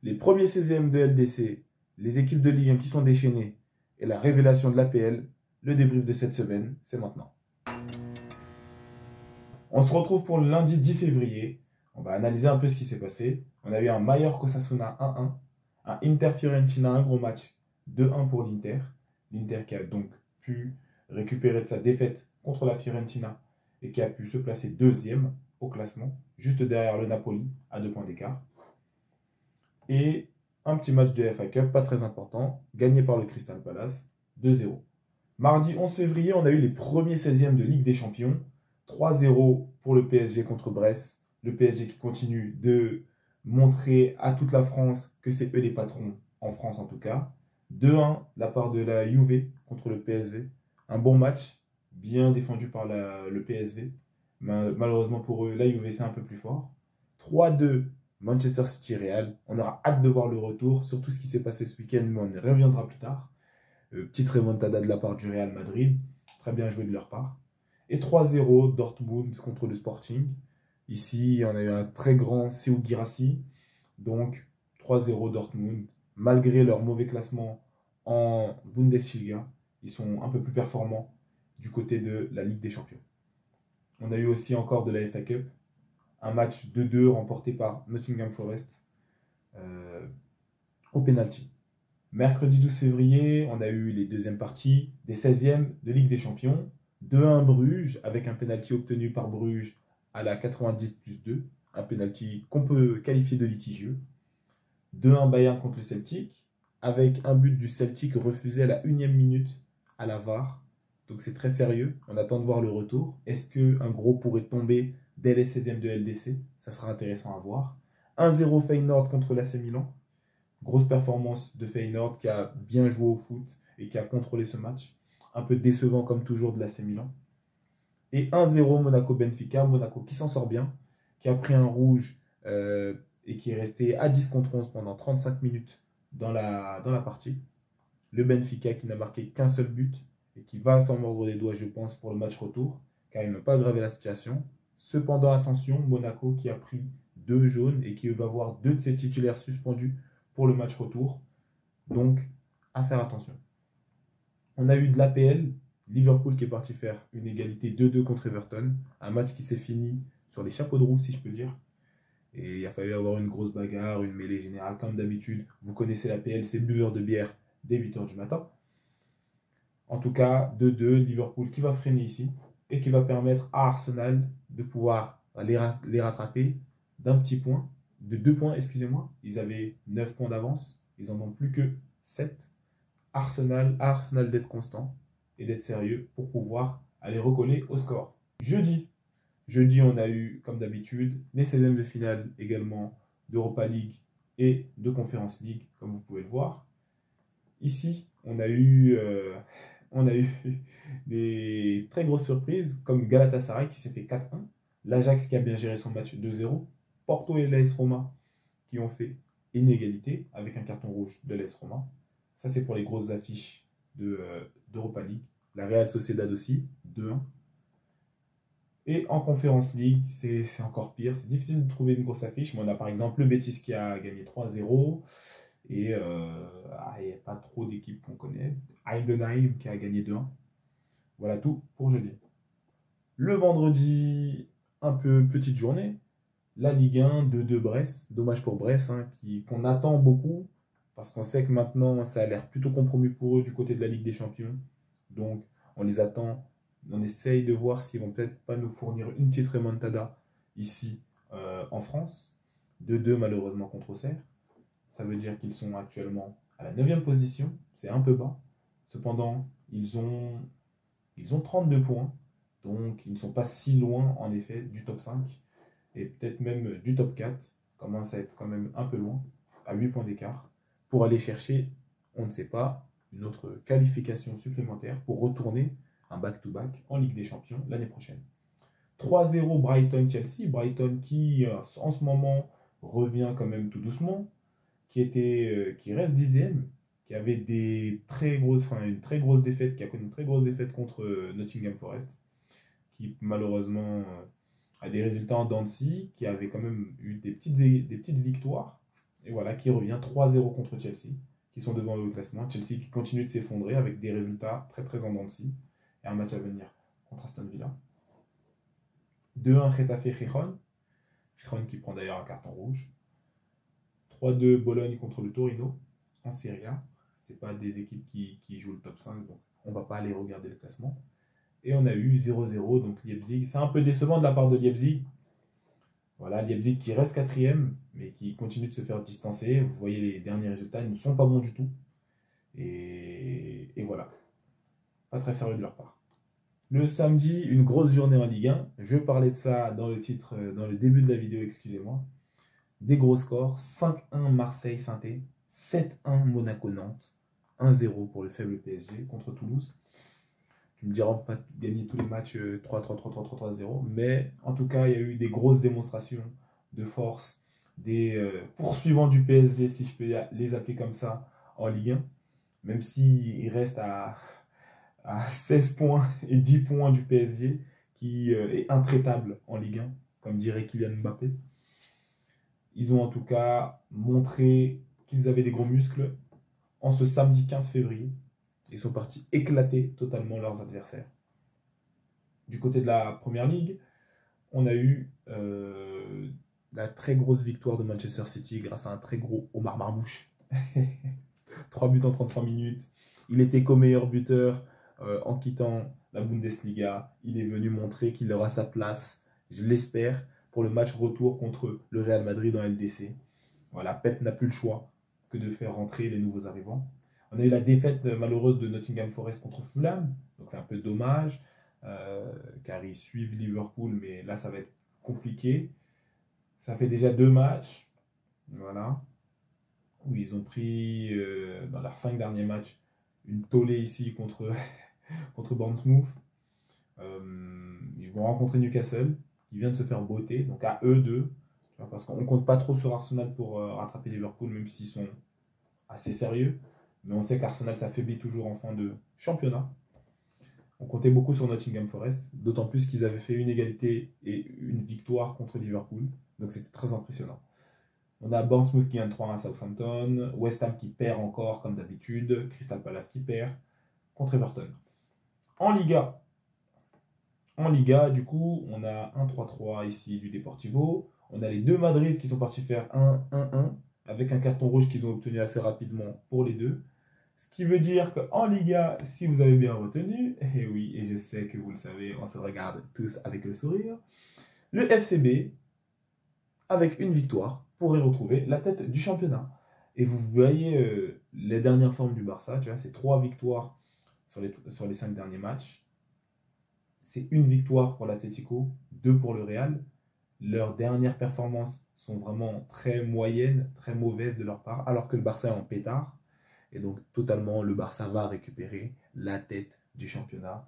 les premiers 16e de LDC, les équipes de Ligue 1 qui sont déchaînées et la révélation de l'APL, le débrief de cette semaine, c'est maintenant. On se retrouve pour le lundi 10 février. On va analyser un peu ce qui s'est passé. On a eu un Mallorca-Osasuna 1-1, un Inter-Fiorentina, un gros match 2-1 pour l'Inter. L'Inter qui a donc pu récupérer de sa défaite contre la Fiorentina et qui a pu se placer deuxième au classement, juste derrière le Napoli, à 2 points d'écart. Et un petit match de FA Cup, pas très important, gagné par le Crystal Palace, 2-0. Mardi 11 février, on a eu les premiers 16e de Ligue des Champions, 3-0 pour le PSG contre Brest. Le PSG qui continue de montrer à toute la France que c'est eux les patrons, en France en tout cas. 2-1 la part de la Juve contre le PSV. Un bon match, bien défendu par le PSV. Malheureusement pour eux, la Juve c'est un peu plus fort. 3-2 Manchester City Real. On aura hâte de voir le retour sur tout ce qui s'est passé ce week-end, mais on y reviendra plus tard. Petite remontada de la part du Real Madrid. Très bien joué de leur part. Et 3-0 Dortmund contre le Sporting. Ici, on a eu un très grand Sekou Guirassy. Donc 3-0 Dortmund. Malgré leur mauvais classement en Bundesliga, ils sont un peu plus performants du côté de la Ligue des Champions. On a eu aussi encore de la FA Cup. Un match 2-2 remporté par Nottingham Forest au penalty. Mercredi 12 février, on a eu les deuxièmes parties des 16e de Ligue des Champions. 2-1 Bruges, avec un penalty obtenu par Bruges à la 90+2. Un penalty qu'on peut qualifier de litigieux. 2-1 Bayern contre le Celtic, avec un but du Celtic refusé à la 1e minute à la VAR. Donc c'est très sérieux, on attend de voir le retour. Est-ce qu'un gros pourrait tomber dès les 16e de LDC? Ça sera intéressant à voir. 1-0 Feyenoord contre l'AC Milan. Grosse performance de Feyenoord qui a bien joué au foot et qui a contrôlé ce match. Un peu décevant comme toujours de l'AC Milan. Et 1-0 Monaco-Benfica. Monaco qui s'en sort bien, qui a pris un rouge et qui est resté à 10 contre 11 pendant 35 minutes dans la partie. Le Benfica qui n'a marqué qu'un seul but et qui va s'en mordre les doigts, je pense, pour le match retour, car il n'a pas aggravé la situation. Cependant, attention, Monaco qui a pris 2 jaunes et qui va avoir 2 de ses titulaires suspendus pour le match retour. Donc, à faire attention. On a eu de l'APL, Liverpool qui est parti faire une égalité 2-2 contre Everton. Un match qui s'est fini sur les chapeaux de roue, si je peux dire. Et il a fallu avoir une grosse bagarre, une mêlée générale, comme d'habitude. Vous connaissez l'APL, c'est buveur de bière dès 8h du matin. En tout cas, 2-2, Liverpool qui va freiner ici et qui va permettre à Arsenal de pouvoir les rattraper d'un petit point, de 2 points, excusez-moi. Ils avaient 9 points d'avance, ils en ont plus que 7. À Arsenal d'être constant et d'être sérieux pour pouvoir aller recoller au score. Jeudi, on a eu, comme d'habitude, les 16e de finale également d'Europa League et de Conference League, comme vous pouvez le voir. Ici, on a eu des très grosses surprises, comme Galatasaray qui s'est fait 4-1, l'Ajax qui a bien géré son match 2-0, Porto et l'AS Roma qui ont fait inégalité avec un carton rouge de l'AS Roma. Ça, c'est pour les grosses affiches d'Europa League. La Real Sociedad aussi, 2-1. Et en Conference League, c'est encore pire. C'est difficile de trouver une grosse affiche. Mais on a par exemple le Betis qui a gagné 3-0. Et il n'y a pas trop d'équipes qu'on connaît. Heidenheim qui a gagné 2-1. Voilà tout pour jeudi. Le vendredi, un peu petite journée. La Ligue 1, 2-2 Brest. Dommage pour Brest, hein, qu'on attend beaucoup. Parce qu'on sait que maintenant, ça a l'air plutôt compromis pour eux du côté de la Ligue des Champions. Donc, on les attend. On essaye de voir s'ils vont peut-être pas nous fournir une petite remontada ici en France. 2-2 malheureusement contre Auxerre. Ça veut dire qu'ils sont actuellement à la 9e position. C'est un peu bas. Cependant, ils ont 32 points. Donc, ils ne sont pas si loin, en effet, du top 5. Et peut-être même du top 4. Commence à être quand même un peu loin, à 8 points d'écart, pour aller chercher, on ne sait pas, une autre qualification supplémentaire pour retourner un back-to-back en Ligue des Champions l'année prochaine. 3-0 Brighton-Chelsea. Brighton qui, en ce moment, revient quand même tout doucement, qui reste 10e, qui avait une très grosse défaite, qui a connu une très grosse défaite contre Nottingham Forest, qui malheureusement a des résultats en dents de scie, qui avait quand même eu des petites victoires, Et voilà, qui revient 3-0 contre Chelsea, qui sont devant eux au classement. Chelsea qui continue de s'effondrer avec des résultats très très en dents de scie. Et un match à venir contre Aston Villa. 2-1 Getafe Gijón. Gijón qui prend d'ailleurs un carton rouge. 3-2 Bologne contre le Torino en Serie A. Ce n'est pas des équipes qui jouent le top 5, donc on ne va pas aller regarder le classement. Et on a eu 0-0, donc Leipzig. C'est un peu décevant de la part de Leipzig. Voilà, Leipzig qui reste quatrième, mais qui continue de se faire distancer. Vous voyez les derniers résultats, ils ne sont pas bons du tout. Et voilà, pas très sérieux de leur part. Le samedi, une grosse journée en Ligue 1. Je vais parler de ça dans le titre, dans le début de la vidéo, excusez-moi. Des gros scores, 5-1 Marseille-Saint-Étienne, 7-1 Monaco-Nantes, 1-0 pour le faible PSG contre Toulouse. Tu me diras, on ne peut pas gagner tous les matchs 3-3-3-3-3-3-0, mais en tout cas, il y a eu des grosses démonstrations de force, des poursuivants du PSG, si je peux les appeler comme ça, en Ligue 1, même s'ils restent à 16 points et 10 points du PSG, qui est intraitable en Ligue 1, comme dirait Kylian Mbappé. Ils ont en tout cas montré qu'ils avaient des gros muscles en ce samedi 15 février. Ils sont partis éclater totalement leurs adversaires. Du côté de la Première Ligue, on a eu la très grosse victoire de Manchester City grâce à un très gros Omar Marmouche. 3 buts en 33 minutes. Il était co-meilleur buteur en quittant la Bundesliga. Il est venu montrer qu'il aura sa place, je l'espère, pour le match retour contre le Real Madrid en LDC. Voilà, Pep n'a plus le choix que de faire rentrer les nouveaux arrivants. On a eu la défaite malheureuse de Nottingham Forest contre Fulham, donc c'est un peu dommage, car ils suivent Liverpool, mais là ça va être compliqué. Ça fait déjà 2 matchs, voilà, où ils ont pris, dans leurs 5 derniers matchs, une tollée ici contre, contre Bournemouth. Ils vont rencontrer Newcastle, qui vient de se faire botter, donc à eux deux, parce qu'on ne compte pas trop sur Arsenal pour rattraper Liverpool, même s'ils sont assez sérieux. Mais on sait qu'Arsenal s'affaiblit toujours en fin de championnat. On comptait beaucoup sur Nottingham Forest, d'autant plus qu'ils avaient fait une égalité et une victoire contre Liverpool. Donc c'était très impressionnant. On a Bournemouth qui gagne 3-1 à Southampton, West Ham qui perd encore comme d'habitude, Crystal Palace qui perd contre Everton. En Liga, du coup, on a 1-3-3 ici du Deportivo. On a les deux Madrid qui sont partis faire 1-1-1 avec un carton rouge qu'ils ont obtenu assez rapidement pour les deux. Ce qui veut dire qu'en Liga, si vous avez bien retenu, et oui, et je sais que vous le savez, on se regarde tous avec le sourire, le FCB, avec une victoire, pourrait retrouver la tête du championnat. Et vous voyez les dernières formes du Barça, tu vois, c'est 3 victoires sur les 5 derniers matchs. C'est une victoire pour l'Atlético, 2 pour le Real. Leurs dernières performances sont vraiment très moyennes, très mauvaises de leur part, alors que le Barça est en pétard. Et donc, totalement, le Barça va récupérer la tête du championnat.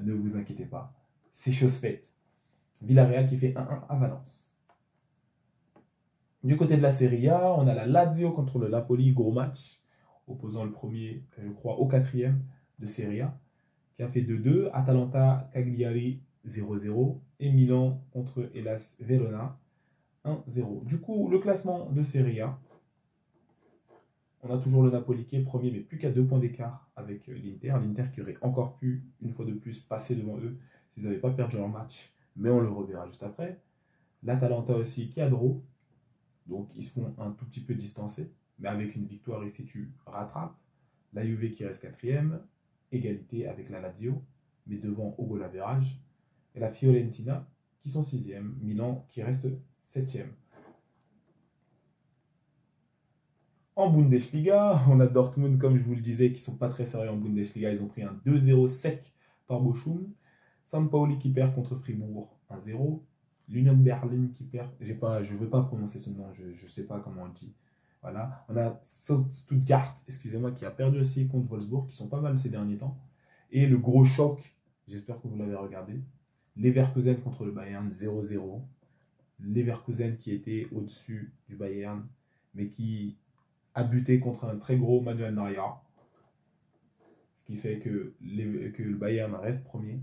Ne vous inquiétez pas, c'est chose faite. Villarreal qui fait 1-1 à Valence. Du côté de la Serie A, on a la Lazio contre le Napoli, gros match, opposant le premier, je crois, au 4e de Serie A, qui a fait 2-2. Atalanta Cagliari 0-0 et Milan contre Hellas Verona 1-0. Du coup, le classement de Serie A, on a toujours le Napoli qui est premier, mais plus qu'à 2 points d'écart avec l'Inter. L'Inter qui aurait encore pu, une fois de plus, passer devant eux s'ils n'avaient pas perdu leur match. Mais on le reverra juste après. L'Atalanta aussi qui a draw. Donc ils se font un tout petit peu distancés. Mais avec une victoire ici, tu rattrapes. La Juve qui reste 4e. Égalité avec la Lazio, mais devant au goal average. Et la Fiorentina qui sont 6e. Milan qui reste 7e. En Bundesliga, on a Dortmund, comme je vous le disais, qui ne sont pas très sérieux en Bundesliga. Ils ont pris un 2-0 sec par Bochum. Sampaoli qui perd contre Fribourg 1-0. L'Union de Berlin qui perd. Je ne veux pas prononcer ce nom, je ne sais pas comment on le dit. Voilà. On a Stuttgart, excusez-moi, qui a perdu aussi contre Wolfsburg, qui sont pas mal ces derniers temps. Et le gros choc, j'espère que vous l'avez regardé. Leverkusen contre le Bayern 0-0. Leverkusen qui était au-dessus du Bayern, mais qui a buté contre un très gros Manuel Neuer, ce qui fait que le Bayern reste premier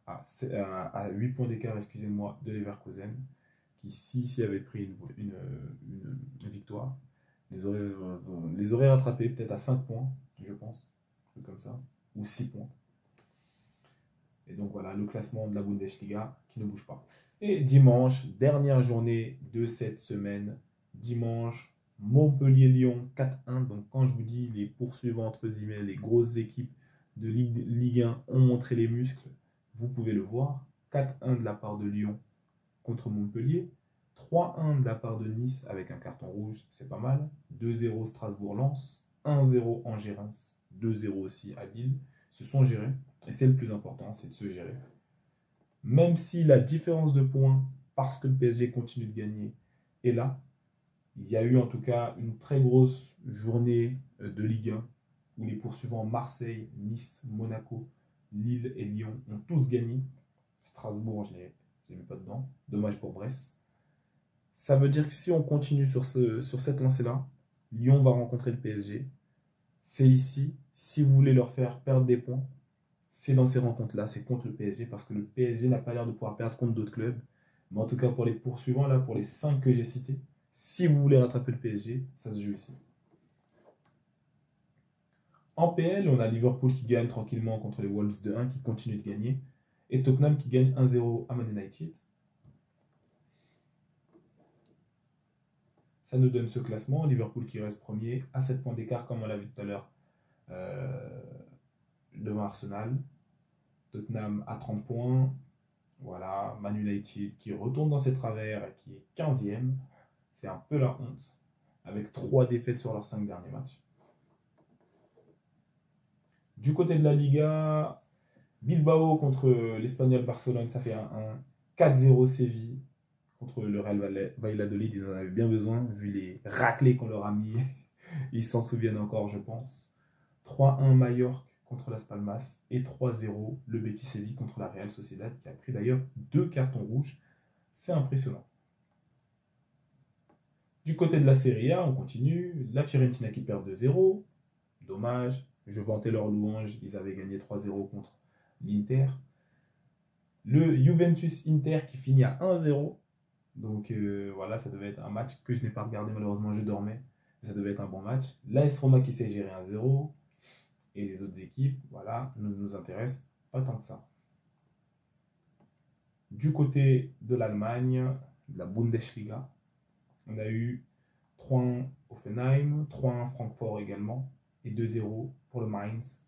à 8 points d'écart, excusez-moi, de Leverkusen, qui s'y avait pris une victoire, les aurait rattrapés peut-être à 5 points, je pense. Un truc comme ça. Ou 6 points. Et donc voilà, le classement de la Bundesliga qui ne bouge pas. Et dimanche, dernière journée de cette semaine. Dimanche, Montpellier-Lyon 4-1. Donc quand je vous dis les poursuivants, entre guillemets, les grosses équipes de Ligue 1 ont montré les muscles, vous pouvez le voir. 4-1 de la part de Lyon contre Montpellier. 3-1 de la part de Nice avec un carton rouge, c'est pas mal. 2-0 Strasbourg-Lens. 1-0 Angers-Reims. 2-0 aussi à Lille. Se sont gérés. Et c'est le plus important, c'est de se gérer. Même si la différence de points, parce que le PSG continue de gagner, est là, il y a eu en tout cas une très grosse journée de Ligue 1 où les poursuivants Marseille, Nice, Monaco, Lille et Lyon ont tous gagné. Strasbourg, je ne les mets pas dedans. Dommage pour Brest. Ça veut dire que si on continue sur cette lancée-là, Lyon va rencontrer le PSG. C'est ici, si vous voulez leur faire perdre des points, c'est dans ces rencontres-là, c'est contre le PSG, parce que le PSG n'a pas l'air de pouvoir perdre contre d'autres clubs. Mais en tout cas, pour les poursuivants, là, pour les 5 que j'ai cités, si vous voulez rattraper le PSG, ça se joue ici. En PL, on a Liverpool qui gagne tranquillement contre les Wolves de 1, qui continue de gagner, et Tottenham qui gagne 1-0 à Man United. Ça nous donne ce classement. Liverpool qui reste premier, à 7 points d'écart, comme on l'a vu tout à l'heure, devant Arsenal. Tottenham à 30 points. Voilà, Man United qui retourne dans ses travers et qui est 15e. C'est un peu la honte, avec 3 défaites sur leurs 5 derniers matchs. Du côté de la Liga, Bilbao contre l'Espagnol Barcelone, ça fait un 4-0 Séville contre le Real Valladolid. Ils en avaient bien besoin, vu les raclés qu'on leur a mis. Ils s'en souviennent encore, je pense. 3-1 Mallorca contre Las Palmas et 3-0 le Betis Séville contre la Real Sociedad, qui a pris d'ailleurs 2 cartons rouges. C'est impressionnant. Du côté de la Serie A, on continue. La Fiorentina qui perd 2-0. Dommage. Je vantais leur louange. Ils avaient gagné 3-0 contre l'Inter. Le Juventus-Inter qui finit à 1-0. Donc voilà, ça devait être un match que je n'ai pas regardé. Malheureusement, je dormais. Mais ça devait être un bon match. L'AS Roma qui s'est géré 1-0. Et les autres équipes, voilà, ne nous intéressent pas tant que ça. Du côté de l'Allemagne, de la Bundesliga, on a eu 3-1 Hoffenheim, 3-1 Francfort également, et 2-0 pour le Mainz.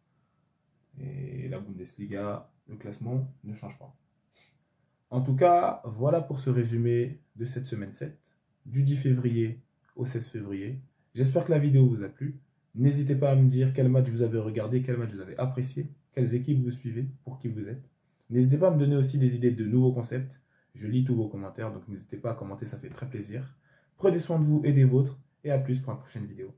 Et la Bundesliga, le classement ne change pas. En tout cas, voilà pour ce résumé de cette semaine 7, du 10 février au 16 février. J'espère que la vidéo vous a plu. N'hésitez pas à me dire quel match vous avez regardé, quel match vous avez apprécié, quelles équipes vous suivez, pour qui vous êtes. N'hésitez pas à me donner aussi des idées de nouveaux concepts. Je lis tous vos commentaires, donc n'hésitez pas à commenter, ça fait très plaisir. Prenez soin de vous et des vôtres, et à plus pour la prochaine vidéo.